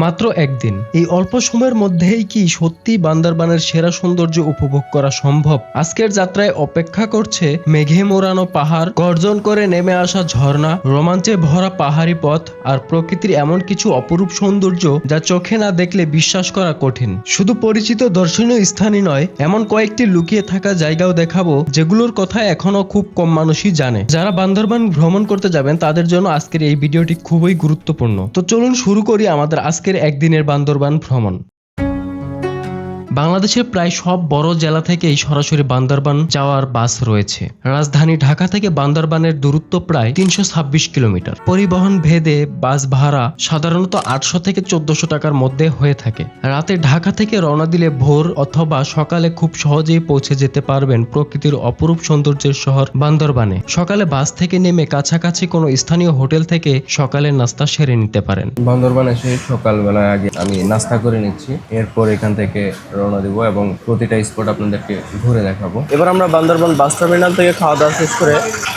মাত্র একদিন, এই অল্প সময়ের মধ্যেই কি সত্যি বান্দরবানের সেরা সৌন্দর্য উপভোগ করা সম্ভব? আজকের যাত্রায় অপেক্ষা করছে মেঘে মোড়ানো পাহাড়, গর্জন করে নেমে আসা ঝর্ণা, রোমাঞ্চে ভরা পাহাড়ি পথ আর প্রকৃতির এমন কিছু অপরূপ সৌন্দর্য যা চোখে না দেখলে বিশ্বাস করা কঠিন। শুধু পরিচিত দর্শনীয় স্থানই নয়, এমন কয়েকটি লুকিয়ে থাকা জায়গাও দেখাবো যেগুলোর কথা এখনো খুব কম মানুষই জানে। যারা বান্দরবান ভ্রমণ করতে যাবেন তাদের জন্য আজকের এই ভিডিওটি খুবই গুরুত্বপূর্ণ। তো চলুন শুরু করি আমাদের আজকের একদিনের বান্দরবান ভ্রমণ। বাংলাদেশের প্রায় সব বড় জেলা থেকেই সরাসরি বান্দরবান যাওয়ার বাস রয়েছে। রাজধানী ঢাকা থেকে বান্দরবানের দূরত্ব প্রায় ৩২৬ কিলোমিটার। পরিবহন ভেদে বাস ভাড়া সাধারণত ৮০০ থেকে ১৪০০ টাকার মধ্যে হয়ে থাকে। রাতে ঢাকা থেকে রওনা দিলে ভোর অথবা সকালে খুব সহজেই পৌঁছে যেতে পারবেন প্রকৃতির অপরূপ সৌন্দর্যের শহর বান্দরবানে। সকালে বাস থেকে নেমে কাছাকাছি কোনো স্থানীয় হোটেল থেকে সকালের নাস্তা সেরে নিতে পারেন। বান্দরবান এসে সকালবেলা আগে আমি নাস্তা করে নিচ্ছি, এরপর এখান থেকে রওনা দিব এবং প্রতিটা স্পট আপনাদেরকে ঘুরে দেখাবো। এবার আমরা বান্দরবান বাস টার্মিনাল থেকে খাওয়া দাওয়া শেষ করে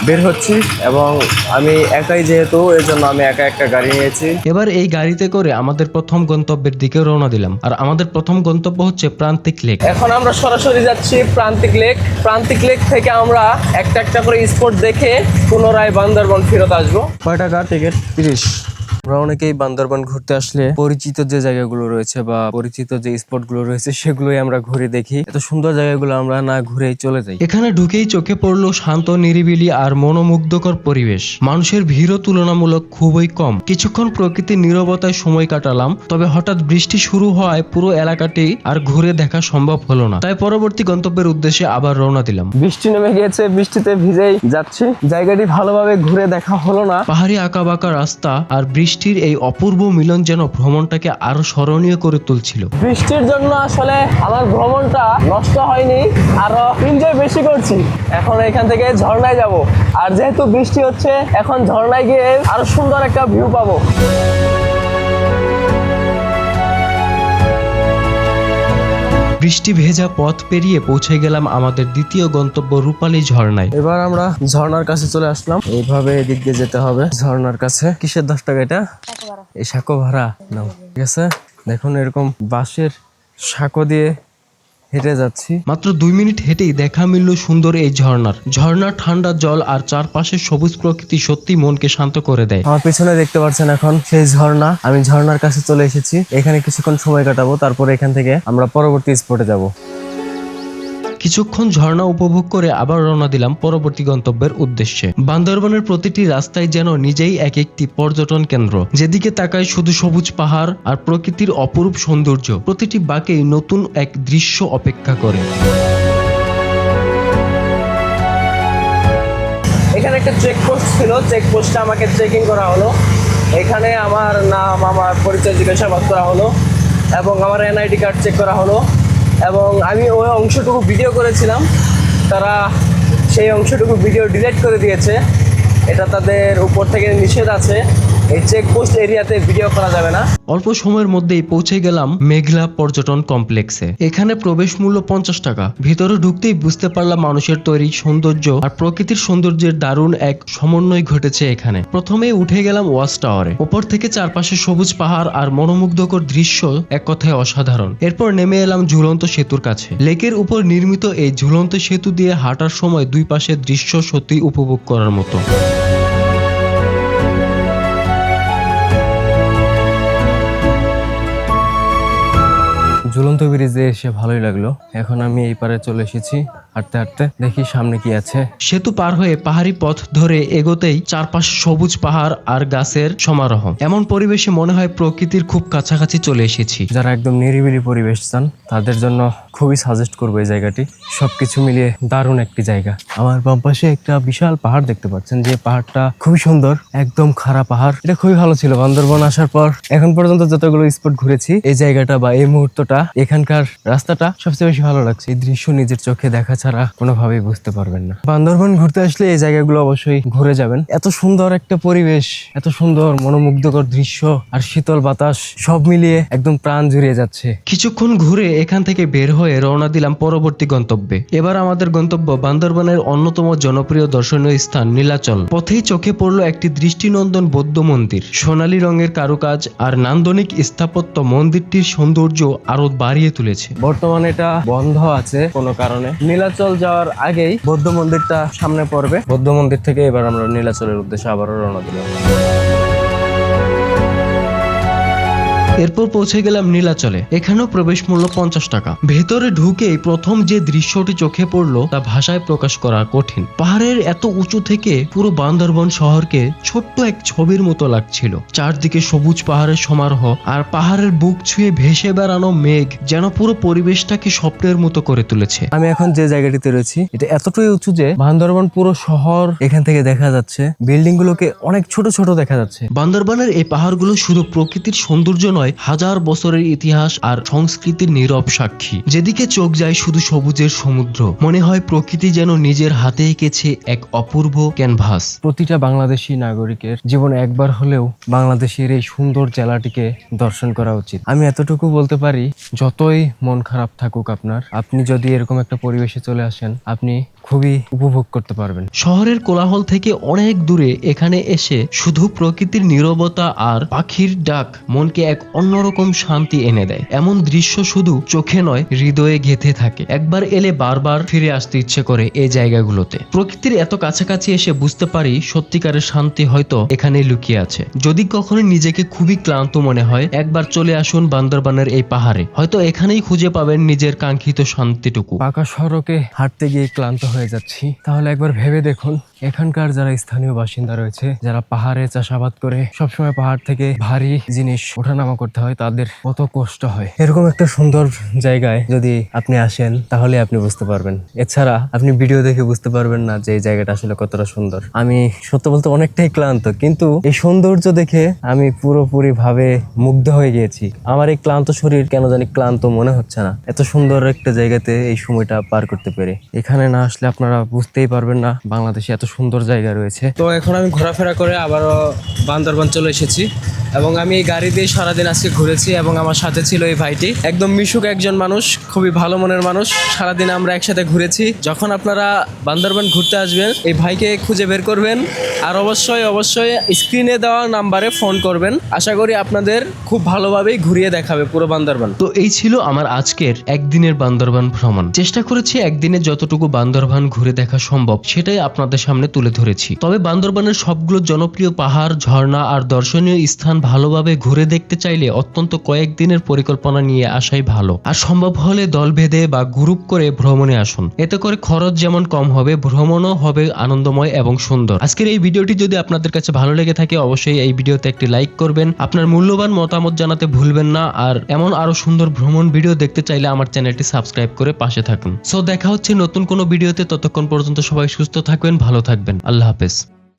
বের হচ্ছি এবং আমি একাই যেহেতু এর জন্য আমি একা একটা গাড়ি নিয়েছি। এবার এই গাড়িতে করে আমাদের প্রথম গন্তব্যের দিকে রওনা দিলাম। আর আমাদের প্রথম গন্তব্য হচ্ছে প্রান্তিক লেক। এখন আমরা সরাসরি যাচ্ছি প্রান্তিক লেক। প্রান্তিক লেক থেকে আমরা একটা একটা করে স্পট দেখে পুনরায় বান্দরবান ফেরত আসবো। কয় টাকা টিকিট? 30। আমরা অনেকেই বান্দরবান ঘুরতে আসলে পরিচিত যে জায়গাগুলো রয়েছে বা পরিচিত যে স্পটগুলো রয়েছে সেগুলোই আমরা ঘুরে দেখি। এত সুন্দর জায়গাগুলো আমরা না ঘুরেই চলে যাই। এখানে ঢুকেই চোখে পড়লো শান্ত, নিরিবিলি আর মনোমুগ্ধকর পরিবেশ। মানুষের ভিড়ও তুলনামূলক খুবই কম। কিছুক্ষণ প্রকৃতির নীরবতায় সময় কাটালাম, তবে হঠাৎ বৃষ্টি শুরু হওয়ায় পুরো এলাকাটি আর ঘুরে দেখা সম্ভব হলো না। তাই পরবর্তী গন্তব্যের উদ্দেশ্যে আবার রওনা দিলাম। বৃষ্টি নেমে গিয়েছে, বৃষ্টিতে ভিজেই যাচ্ছি। জায়গাটি ভালোভাবে ঘুরে দেখা হলো না। পাহাড়ি আঁকাবাঁকা রাস্তা আর বৃষ্টির এই অপূর্ব মিলন যেন ভ্রমণটাকে আরো স্মরণীয় করে তুলছিল। বৃষ্টির জন্য আসলে আমার ভ্রমণটা নষ্ট হয়নি, আরো এনজয় বেশি করছি। এখন এখান থেকে ঝর্ণায় যাব, আর যেহেতু বৃষ্টি হচ্ছে এখন ঝর্ণায় গিয়ে আরো সুন্দর একটা ভিউ পাবো। বৃষ্টি ভেজা পথ পেরিয়ে পৌঁছে গেলাম আমাদের দ্বিতীয় গন্তব্য রূপালী ঝর্ণায়। এবার আমরা ঝর্ণার কাছে চলে আসলাম। এইভাবে এদিক দিয়ে যেতে হবে ঝর্ণার কাছে। কিসের 10 টাকা এটা? এই সাঁকো ভাড়া নাও, ঠিক আছে। দেখুন এরকম বাঁশের সাঁকো দিয়ে হেঁটে যাচ্ছি। মাত্র 2 মিনিট হেঁটেই দেখা মিলল সুন্দর এই ঝর্ণার ঠান্ডা জল আর চারপাশের সবুজ প্রকৃতি সত্যি মনকে শান্ত করে দেয়। আমার পেছনে দেখতে পাচ্ছেন এখন সেই ঝর্ণা। আমি ঝর্ণার কাছে চলে এসেছি। এখানে কিছুক্ষণ সময় কাটাবো, তারপরে এখান থেকে আমরা পরবর্তী স্পটে যাব। কিছুক্ষণ ঝর্ণা উপভোগ করে আবার রওনা দিলাম পরবর্তী গন্তব্যের উদ্দেশ্যে। বান্দরবানের প্রতিটি রাস্তায় যেন নিজেই এক একটি পর্যটন কেন্দ্র। যেদিকে তাকায় শুধু সবুজ পাহাড় আর প্রকৃতির অপরূপ সৌন্দর্য। প্রতিটি বাঁকেই নতুন এক দৃশ্য অপেক্ষা করে। এখানে একটা চেকপোস্ট ছিল, চেকপোস্টে আমাকে চেকিং করা হলো। এখানে আমার নাম, আমার পরিচয় জিজ্ঞাসাবাদ করা হলো এবং আমার এনআইডি কার্ড চেক করা হলো। এবং আমি ওই অংশটুকু ভিডিও করেছিলাম, তারা সেই অংশটুকু ভিডিও ডিলিট করে দিয়েছে। এটা তাদের উপর থেকে নিষেধ আছে, এই চেকপোস্ট এরিয়াতে ভিডিও করা যাবে না। অল্প সময়ের মধ্যেই পৌঁছে গেলাম মেঘলা পর্যটন কমপ্লেক্সে। এখানে প্রবেশ মূল্য 50 টাকা। ভিতরে ঢুকতেই বুঝতে পারলাম মানুষের তৈরি সৌন্দর্য আর প্রকৃতির সৌন্দর্যের দারুণ এক সমন্বয় ঘটেছে এখানে। প্রথমেই উঠে গেলাম ওয়াচ টাওয়ারে। উপর থেকে চারপাশে সবুজ পাহাড় আর মনোমুগ্ধকর দৃশ্য এক কথায় অসাধারণ। এরপর নেমে এলাম ঝুলন্ত সেতুর কাছে। লেকের উপর নির্মিত এই ঝুলন্ত সেতু দিয়ে হাঁটার সময় দুই পাশের দৃশ্য সত্যি উপভোগ করার মতো। ঝুলন্ত ব্রিজে এসে ভালোই লাগলো। এখন আমি এই পারে চলে এসেছি। হাঁটতে হাঁটতে দেখি সামনে কি আছে। সেতু পার হয়ে পাহাড়ি পথ ধরে এগোতেই চারপাশে সবুজ পাহাড় আর গাছের সমারোহ। এমন পরিবেশে মনে হয় প্রকৃতির খুব কাছাকাছি চলে এসেছি। যারা একদম নিরিবিলি পরিবেশ চান তাদের জন্য খুবই সাজেস্ট করবো এই জায়গাটি। সবকিছু মিলিয়ে দারুণ একটি জায়গা। আমার বাম পাশে একটা বিশাল পাহাড় দেখতে পাচ্ছেন, যে পাহাড়টা খুবই সুন্দর, একদম খাড়া পাহাড়। এটা খুবই ভালো ছিল বান্দরবান আসার পর। এখন পর্যন্ত যতগুলো স্পট ঘুরেছি, এই জায়গাটা বা এই মুহূর্তটা, এখানকার রাস্তাটা সবচেয়ে বেশি ভালো লাগছে। এই দৃশ্য নিজের চোখে দেখা ছাড়া কোনোভাবেই বুঝতে পারবেন না। বান্দরবান ঘুরতে আসলে এই জায়গাগুলো অবশ্যই ঘুরে যাবেন। এত সুন্দর একটা পরিবেশ, এত সুন্দর মনোমুগ্ধকর দৃশ্য আর শীতল বাতাস, সব মিলিয়ে একদম প্রাণ জুড়িয়ে যাচ্ছে। কিছুক্ষণ ঘুরে এখান থেকে বের হয়ে হয়ে রওনা দিলাম পরবর্তী গন্তব্যে। এবার আমাদের গন্তব্য বান্দরবানের অন্যতম জনপ্রিয় দর্শনীয় স্থান নীলাচল। পথেই চোখে পড়ল একটি দৃষ্টিনন্দন বৌদ্ধ মন্দির। সোনালী রঙের কারুকাজ আর নান্দনিক স্থাপত্য মন্দিরটির সৌন্দর্য আরো বাড়িয়ে তুলেছে। বর্তমানে এটা বন্ধ আছে কোনো কারণে। নীলাচল যাওয়ার আগেই বৌদ্ধ মন্দিরটা সামনে পড়বে। বৌদ্ধ মন্দির থেকে এবার আমরা নীলাচলের উদ্দেশ্যে আবারও রওনা দিলাম। এরপর পৌঁছে গেলাম নীলাচলে। এখানেও প্রবেশ মূল্য 50 টাকা। ভেতরে ঢুকেই প্রথম যে দৃশ্যটি চোখে পড়লো তা ভাষায় প্রকাশ করা কঠিন। পাহাড়ের এত উঁচু থেকে পুরো বান্দরবন শহরকে ছোট্ট এক ছবির মতো লাগছিল। চারদিকে সবুজ পাহাড়ের সমারোহ আর পাহাড়ের বুক ছুঁয়ে ভেসে বেড়ানো মেঘ যেন পুরো পরিবেশটাকে স্বপ্নের মতো করে তুলেছে। আমি এখন যে জায়গাটিতে রয়েছি এটা এতটাই উঁচু যে বান্দরবন পুরো শহর এখান থেকে দেখা যাচ্ছে। বিল্ডিং গুলোকে অনেক ছোট ছোট দেখা যাচ্ছে। বান্দরবানের এই পাহাড়গুলো শুধু প্রকৃতির সৌন্দর্য নয়, হাজার বছরের ইতিহাস আর সংস্কৃতির নীরব সাক্ষী। যেদিকে চোখ যায় শুধু সবুজের সমুদ্র। মনে হয় প্রকৃতি যেন নিজের হাতে এঁকেছে এক অপূর্ব ক্যানভাস। প্রতিটা বাংলাদেশি নাগরিকের জীবনে একবার হলেও বাংলাদেশের এই সুন্দর জেলাটিকে দর্শন করা উচিত। আমি এতটুকু বলতে পারি, যতই মন খারাপ থাকুক আপনার, আপনি যদি এরকম একটা পরিবেশে চলে আসেন, আপনি খুবই উপভোগ করতে পারবেন। শহরের কোলাহল থেকে অনেক দূরে এখানে এসে শুধু প্রকৃতির নীরবতা আর পাখির ডাক মনকে এক অন্যরকম শান্তি এনে দেয়। এমন দৃশ্য শুধু চোখে নয়, হৃদয়ে গেঁথে থাকে। একবার এলে বারবার ফিরে আসতে ইচ্ছে করে এই জায়গাগুলোতে। প্রকৃতির এত কাছাকাছি এসে বুঝতে পারি সত্যিকারের শান্তি হয়তো এখানে লুকিয়ে আছে। যদি কখনো নিজেকে খুবই ক্লান্ত মনে হয়, একবার চলে আসুন বান্দরবানের এই পাহাড়ে। হয়তো এখানেই খুঁজে পাবেন নিজের কাঙ্ক্ষিত শান্তিটুকু। পাকা সড়কে হাঁটতে গিয়ে ক্লান্ত হয়ে যাচ্ছি, তাহলে একবার ভেবে দেখুন এখানকার যারা স্থানীয় বাসিন্দা রয়েছে, যারা পাহাড়ে চাষাবাদ করে সবসময় পাহাড় থেকে ভারী জিনিস ওঠানামা করতে হয়, তাদের কত কষ্ট হয়। এরকম একটা সুন্দর জায়গায় যদি আপনি আসেন তাহলে আপনি বুঝতে পারবেন। এছাড়া আপনি ভিডিও দেখে বুঝতে পারবেন না যে এই জায়গাটা আসলে কতটা সুন্দর। আমি সত্য বলতে অনেকটাই ক্লান্ত, কিন্তু এই সৌন্দর্য দেখে আমি পুরোপুরি ভাবে মুগ্ধ হয়ে গিয়েছি। আমার এই ক্লান্ত শরীর কেন জানি ক্লান্ত মনে হচ্ছে না, এত সুন্দর একটা জায়গাতে এই সময়টা পার করতে পেরে। এখানে না আসলে আপনারা বুঝতেই পারবেন না বাংলাদেশে এত সুন্দর জায়গা রয়েছে। তো এখন আমি ঘোরাফেরা করে আবারও বান্দরবান চলে এসেছি এবং আমি এই গাড়ি দিয়ে সারাদিন আজকে ঘুরেছি এবং আমার সাথে ছিল এই ভাইটি। একদম মিশুক একজন মানুষ, খুবই ভালো মনের মানুষ। সারাদিন আমরা একসাথে ঘুরেছি। যখন আপনারা বান্দরবান ঘুরতে আসবেন, এই ভাইকে খুঁজে বের করবেন আর অবশ্যই স্ক্রিনে দেওয়া নাম্বারে ফোন করবেন। আশা করি আপনাদের খুব ভালোভাবেই ঘুরিয়ে দেখাবে পুরো বান্দরবান। তো এই ছিল আমার আজকের একদিনের বান্দরবান ভ্রমণ। চেষ্টা করেছি একদিনে যতটুকু বান্দরবান ঘুরে দেখা সম্ভব সেটাই আপনাদের সামনে তুলে ধরেছি। তবে বান্দরবানের সবগুলো জনপ্রিয় পাহাড়, ঝর্ণা আর দর্শনীয় স্থান ভালোভাবে ঘুরে দেখতে চাইলে অত্যন্ত কয়েকদিনের পরিকল্পনা নিয়ে আসাই ভালো। আর সম্ভব হলে দল ভেদে বা গ্রুপ করে ভ্রমণে আসুন। এতে করে খরচ যেমন কম হবে, ভ্রমণও হবে আনন্দময় এবং সুন্দর। আজকের এই ভিডিওটি যদি আপনাদের কাছে ভালো লেগে থাকে, অবশ্যই এই ভিডিওতে একটি লাইক করবেন। আপনার মূল্যবান মতামত জানাতে ভুলবেন না। আর এমন আরো সুন্দর ভ্রমণ ভিডিও দেখতে চাইলে আমার চ্যানেলটি সাবস্ক্রাইব করে পাশে থাকুন। সো দেখা হচ্ছে নতুন কোনো ভিডিওতে। ততক্ষণ পর্যন্ত সবাই সুস্থ থাকবেন, ভালো থাকবেন। আল্লাহ হাফেজ।